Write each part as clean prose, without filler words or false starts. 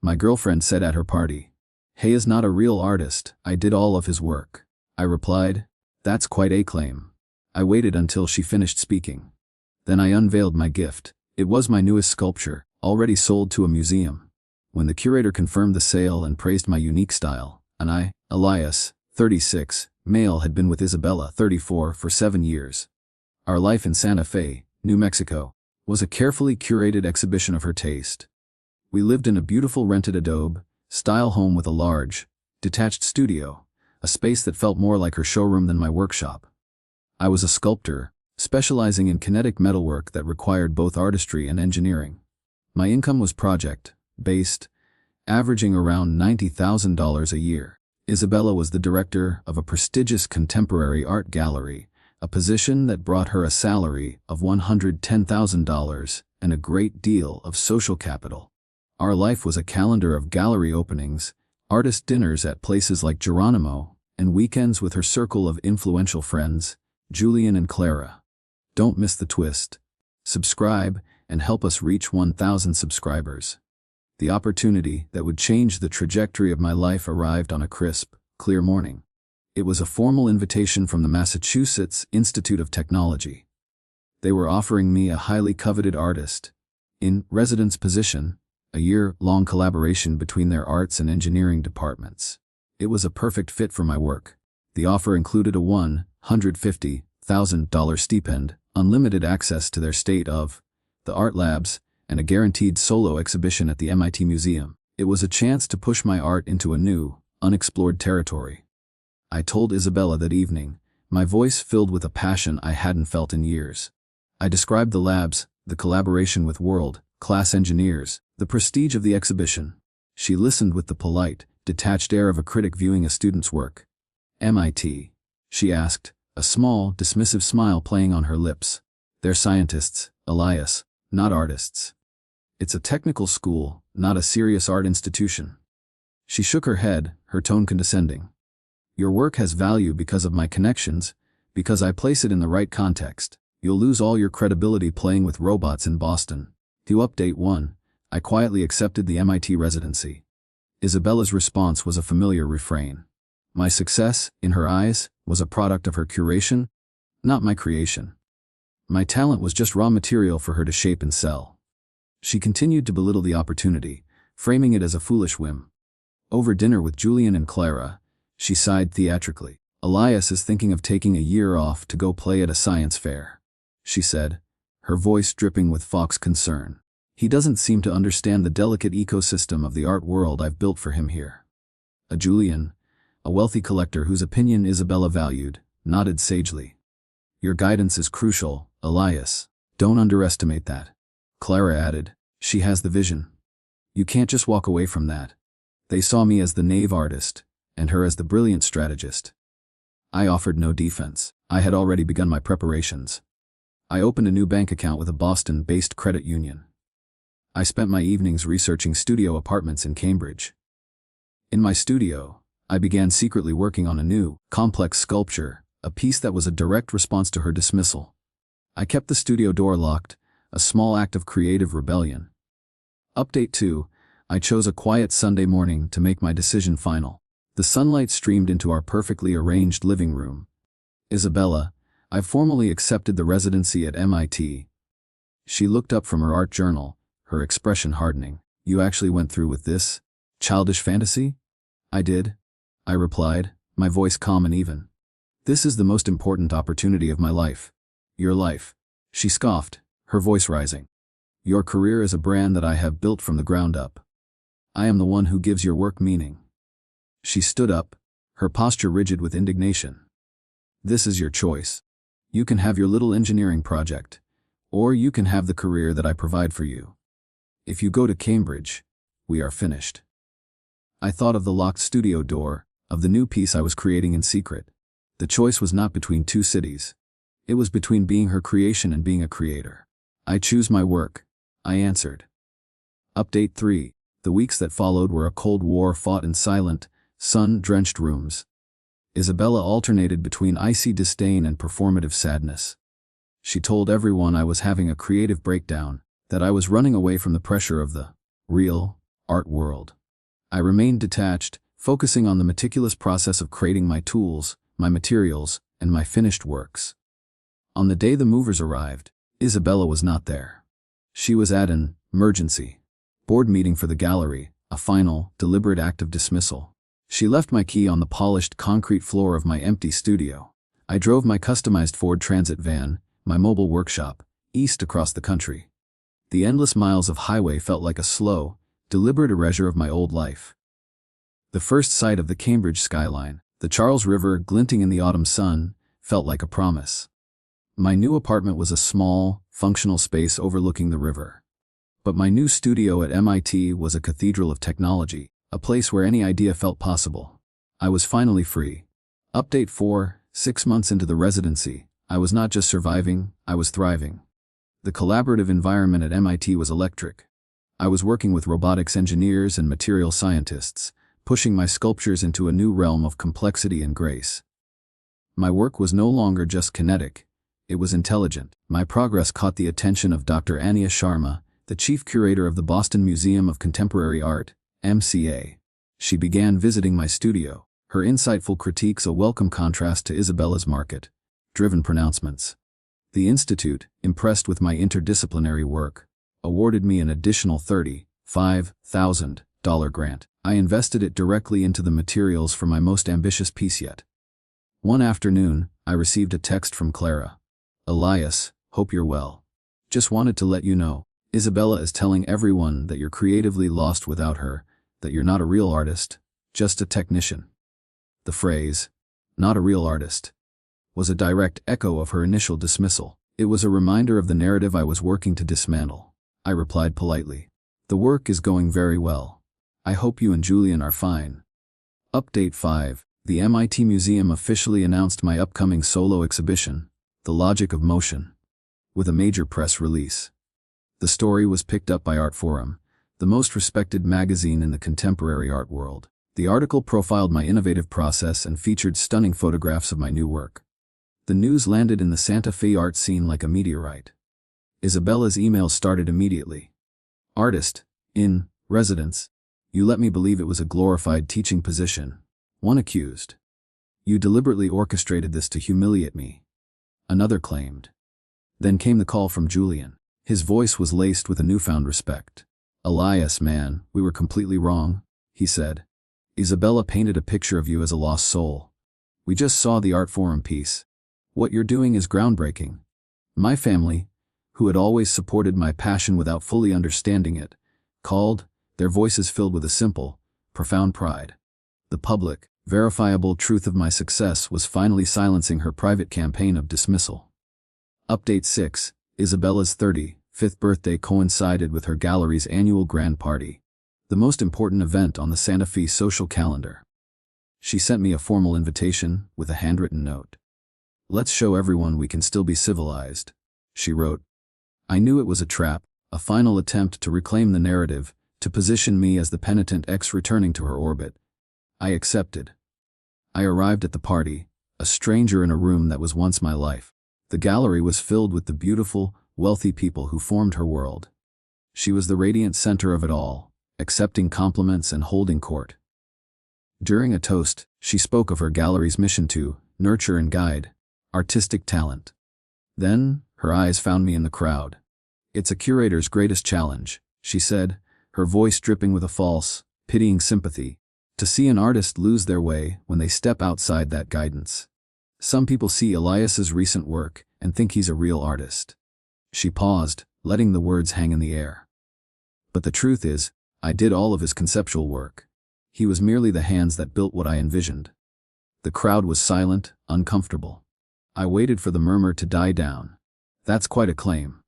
my girlfriend said at her party. "He is not a real artist, I did all of his work." I replied, "That's quite a claim." I waited until she finished speaking. Then I unveiled my gift. It was my newest sculpture, already sold to a museum. When the curator confirmed the sale and praised my unique style, and I, Elias, 36, male, had been with Isabella, 34, for 7 years. Our life in Santa Fe, New Mexico, was a carefully curated exhibition of her taste. We lived in a beautiful rented adobe-style home with a large, detached studio, a space that felt more like her showroom than my workshop. I was a sculptor, specializing in kinetic metalwork that required both artistry and engineering. My income was project-based, averaging around $90,000 a year. Isabella was the director of a prestigious contemporary art gallery, a position that brought her a salary of $110,000 and a great deal of social capital. Our life was a calendar of gallery openings, artist dinners at places like Geronimo, and weekends with her circle of influential friends, Julian and Clara. Don't miss the twist. Subscribe and help us reach 1,000 subscribers. The opportunity that would change the trajectory of my life arrived on a crisp, clear morning. It was a formal invitation from the Massachusetts Institute of Technology. They were offering me a highly coveted artist in residence position, a year-long collaboration between their arts and engineering departments. It was a perfect fit for my work. The offer included a $150,000 stipend, unlimited access to their state-of-the art labs, and a guaranteed solo exhibition at the MIT Museum. It was a chance to push my art into a new, unexplored territory. I told Isabella that evening, my voice filled with a passion I hadn't felt in years. I described the labs, the collaboration with world-class engineers, the prestige of the exhibition. She listened with the polite, detached air of a critic viewing a student's work. "MIT?" she asked, a small, dismissive smile playing on her lips. "They're scientists, Elias, not artists. It's a technical school, not a serious art institution." She shook her head, her tone condescending. "Your work has value because of my connections, because I place it in the right context. You'll lose all your credibility playing with robots in Boston." To update 1, I quietly accepted the MIT residency. Isabella's response was a familiar refrain. My success, in her eyes, was a product of her curation, not my creation. My talent was just raw material for her to shape and sell. She continued to belittle the opportunity, framing it as a foolish whim. Over dinner with Julian and Clara, she sighed theatrically. "Elias is thinking of taking a year off to go play at a science fair," she said, her voice dripping with fox concern. "He doesn't seem to understand the delicate ecosystem of the art world I've built for him here." Julian, a wealthy collector whose opinion Isabella valued, nodded sagely. "Your guidance is crucial, Elias. Don't underestimate that." Clara added, "She has the vision. You can't just walk away from that." They saw me as the naive artist, and her as the brilliant strategist. I offered no defense. I had already begun my preparations. I opened a new bank account with a Boston-based credit union. I spent my evenings researching studio apartments in Cambridge. In my studio, I began secretly working on a new, complex sculpture, a piece that was a direct response to her dismissal. I kept the studio door locked, a small act of creative rebellion. Update 2, I chose a quiet Sunday morning to make my decision final. The sunlight streamed into our perfectly arranged living room. "Isabella, I've formally accepted the residency at MIT." She looked up from her art journal, her expression hardening. "You actually went through with this childish fantasy?" "I did," I replied, my voice calm and even. "This is the most important opportunity of my life." "Your life," she scoffed, her voice rising. "Your career is a brand that I have built from the ground up. I am the one who gives your work meaning." She stood up, her posture rigid with indignation. "This is your choice. You can have your little engineering project, or you can have the career that I provide for you. If you go to Cambridge, we are finished." I thought of the locked studio door, of the new piece I was creating in secret. The choice was not between two cities. It was between being her creation and being a creator. "I choose my work," I answered. Update 3. The weeks that followed were a cold war fought in silent, sun-drenched rooms. Isabella alternated between icy disdain and performative sadness. She told everyone I was having a creative breakdown, that I was running away from the pressure of the real art world. I remained detached, focusing on the meticulous process of creating my tools, my materials, and my finished works. On the day the movers arrived, Isabella was not there. She was at an emergency board meeting for the gallery, a final, deliberate act of dismissal. She left my key on the polished concrete floor of my empty studio. I drove my customized Ford Transit van, my mobile workshop, east across the country. The endless miles of highway felt like a slow, deliberate erasure of my old life. The first sight of the Cambridge skyline, the Charles River glinting in the autumn sun, felt like a promise. My new apartment was a small, functional space overlooking the river. But my new studio at MIT was a cathedral of technology, a place where any idea felt possible. I was finally free. Update 4, 6 months into the residency, I was not just surviving, I was thriving. The collaborative environment at MIT was electric. I was working with robotics engineers and material scientists, pushing my sculptures into a new realm of complexity and grace. My work was no longer just kinetic, it was intelligent. My progress caught the attention of Dr. Anya Sharma, the chief curator of the Boston Museum of Contemporary Art, MCA. She began visiting my studio, her insightful critiques a welcome contrast to Isabella's market-driven pronouncements. The Institute, impressed with my interdisciplinary work, awarded me an additional $35,000 grant. I invested it directly into the materials for my most ambitious piece yet. One afternoon, I received a text from Clara. "Elias, hope you're well. Just wanted to let you know, Isabella is telling everyone that you're creatively lost without her, that you're not a real artist, just a technician." The phrase, "not a real artist," was a direct echo of her initial dismissal. It was a reminder of the narrative I was working to dismantle. I replied politely, "The work is going very well. I hope you and Julian are fine." Update 5. The MIT Museum officially announced my upcoming solo exhibition, The Logic of Motion, with a major press release. The story was picked up by Artforum, the most respected magazine in the contemporary art world. The article profiled my innovative process and featured stunning photographs of my new work. The news landed in the Santa Fe art scene like a meteorite. Isabella's emails started immediately. "Artist, in residence. You let me believe it was a glorified teaching position," one accused. "You deliberately orchestrated this to humiliate me," another claimed. Then came the call from Julian. His voice was laced with a newfound respect. "Elias, man, we were completely wrong," he said. "Isabella painted a picture of you as a lost soul. We just saw the Artforum piece. What you're doing is groundbreaking." My family, who had always supported my passion without fully understanding it, called, their voices filled with a simple, profound pride. The public, verifiable truth of my success was finally silencing her private campaign of dismissal. Update 6. Isabella's 35th birthday coincided with her gallery's annual grand party, the most important event on the Santa Fe social calendar. She sent me a formal invitation with a handwritten note. "Let's show everyone we can still be civilized," she wrote. I knew it was a trap, a final attempt to reclaim the narrative, to position me as the penitent ex returning to her orbit. I accepted. I arrived at the party, a stranger in a room that was once my life. The gallery was filled with the beautiful, wealthy people who formed her world. She was the radiant center of it all, accepting compliments and holding court. During a toast, she spoke of her gallery's mission to nurture and guide artistic talent. Then, her eyes found me in the crowd. "It's a curator's greatest challenge," she said, her voice dripping with a false, pitying sympathy, "to see an artist lose their way when they step outside that guidance. Some people see Elias's recent work and think he's a real artist." She paused, letting the words hang in the air. "But the truth is, I did all of his conceptual work. He was merely the hands that built what I envisioned." The crowd was silent, uncomfortable. I waited for the murmur to die down. "That's quite a claim,"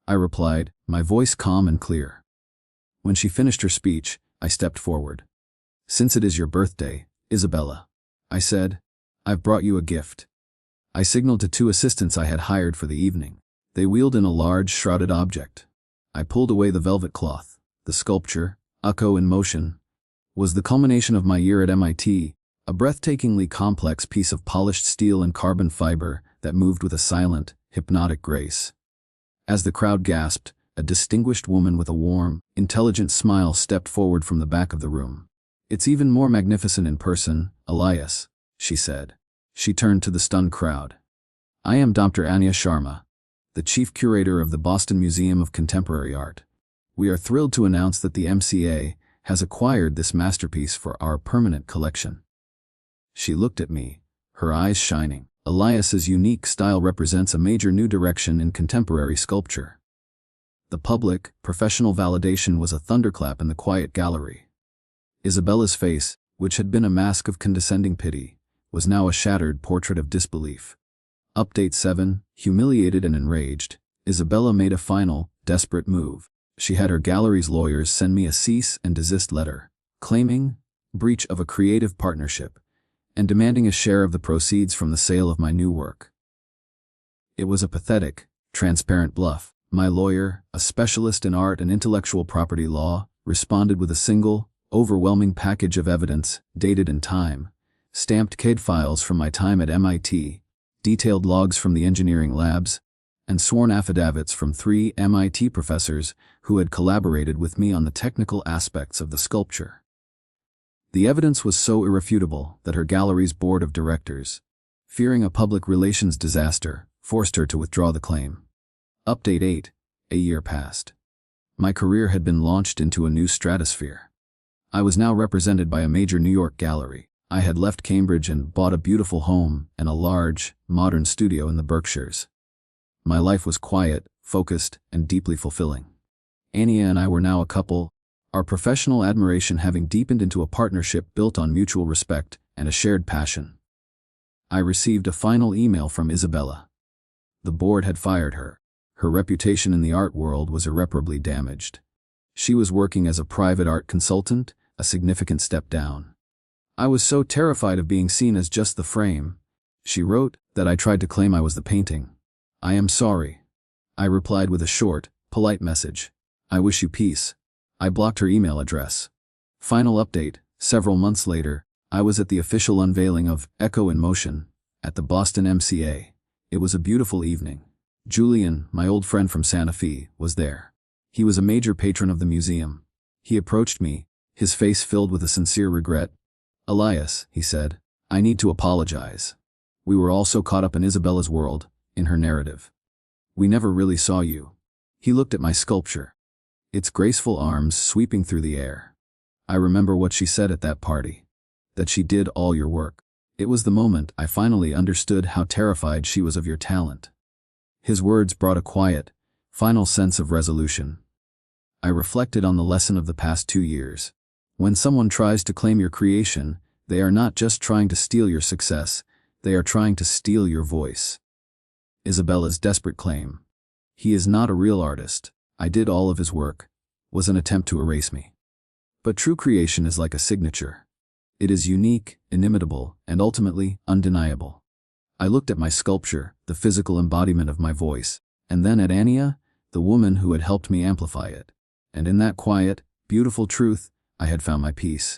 I replied, my voice calm and clear. When she finished her speech, I stepped forward. "Since it is your birthday, Isabella," I said, "I've brought you a gift." I signaled to 2 assistants I had hired for the evening. They wheeled in a large, shrouded object. I pulled away the velvet cloth. The sculpture, Echo in Motion, was the culmination of my year at MIT, a breathtakingly complex piece of polished steel and carbon fiber that moved with a silent, hypnotic grace. As the crowd gasped, A distinguished woman with a warm, intelligent smile stepped forward from the back of the room. "It's even more magnificent in person, Elias," she said. She turned to the stunned crowd. "I am Dr. Anya Sharma, the chief curator of the Boston Museum of Contemporary Art. We are thrilled to announce that the MCA has acquired this masterpiece for our permanent collection." She looked at me, her eyes shining. Elias's unique style represents a major new direction in contemporary sculpture. The public, professional validation was a thunderclap in the quiet gallery. Isabella's face, which had been a mask of condescending pity, was now a shattered portrait of disbelief. Update 7, humiliated and enraged, Isabella made a final, desperate move. She had her gallery's lawyers send me a cease and desist letter, claiming breach of a creative partnership, and demanding a share of the proceeds from the sale of my new work. It was a pathetic, transparent bluff. My lawyer, a specialist in art and intellectual property law, responded with a single, overwhelming package of evidence, dated in time, stamped CAD files from my time at MIT, detailed logs from the engineering labs, and sworn affidavits from 3 MIT professors who had collaborated with me on the technical aspects of the sculpture. The evidence was so irrefutable that her gallery's board of directors, fearing a public relations disaster, forced her to withdraw the claim. Update 8, a year passed. My career had been launched into a new stratosphere. I was now represented by a major New York gallery. I had left Cambridge and bought a beautiful home and a large, modern studio in the Berkshires. My life was quiet, focused, and deeply fulfilling. Anya and I were now a couple, our professional admiration having deepened into a partnership built on mutual respect and a shared passion. I received a final email from Isabella. The board had fired her. Her reputation in the art world was irreparably damaged. She was working as a private art consultant, a significant step down. "I was so terrified of being seen as just the frame," she wrote, "that I tried to claim I was the painting. I am sorry." I replied with a short, polite message. "I wish you peace." I blocked her email address. Final update, several months later, I was at the official unveiling of Echo in Motion at the Boston MCA. It was a beautiful evening. Julian, my old friend from Santa Fe, was there. He was a major patron of the museum. He approached me, his face filled with a sincere regret. "Elias," he said, "I need to apologize. We were all so caught up in Isabella's world, in her narrative. We never really saw you." He looked at my sculpture, its graceful arms sweeping through the air. "I remember what she said at that party. That she did all your work. It was the moment I finally understood how terrified she was of your talent." His words brought a quiet, final sense of resolution. I reflected on the lesson of the past 2 years. When someone tries to claim your creation, they are not just trying to steal your success, they are trying to steal your voice. Isabella's desperate claim, "He is not a real artist, I did all of his work," was an attempt to erase me. But true creation is like a signature. It is unique, inimitable, and ultimately undeniable. I looked at my sculpture, the physical embodiment of my voice, and then at Anya, the woman who had helped me amplify it. And in that quiet, beautiful truth, I had found my peace.